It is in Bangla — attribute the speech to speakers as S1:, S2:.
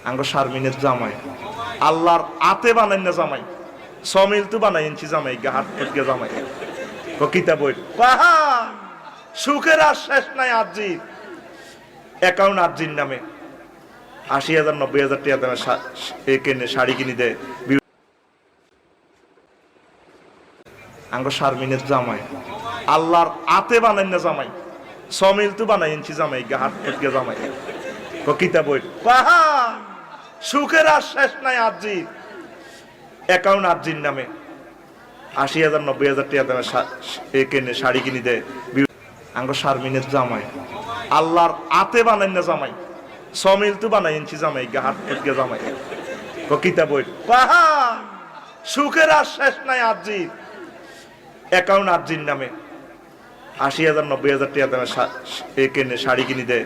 S1: আঙ্গ শারমিনের জামাই আল্লাহর আতে বানাই না জামাই সমিল তো বানাই ইঞ্চি জামাই গা হাত ফুটকে জামাই কিতাব বাহা সুখের আর শেষ নাই। আজি অ্যাকাউন্ট আজির নামে ৮০,০০০ ৯০,০০০ টাকা দামে কেনে শাড়ি কিনে দেয়। আঙ্গ শারমিনের জামাই আল্লাহর আতে বানাই না জামাই সমিল তো বানাই ইঞ্চি জামাই গা হাত ফুটকে জামাই কিতাব বাহা সুখের আর শেষ নাই। আজি অ্যাকাউন্ট আজির নামে ৮০,০০০ ৯০,০০০ টাকা দামে কেনে শাড়ি কিনে দেয়। আঙ্গ শারমিনের জামাই আল্লাহর আতে বানাই না জামাই সমিল তো বানাই ইঞ্চি জামাই গা হাত ফুটকে জামাই কিতাব বাহা সুখের আর শেষ নাই। আজি অ্যাকাউন্ট আজির নামে ৮০,০০০ ৯০,০০০ টাকা দামে কেনে শাড়ি কিনে দেয়।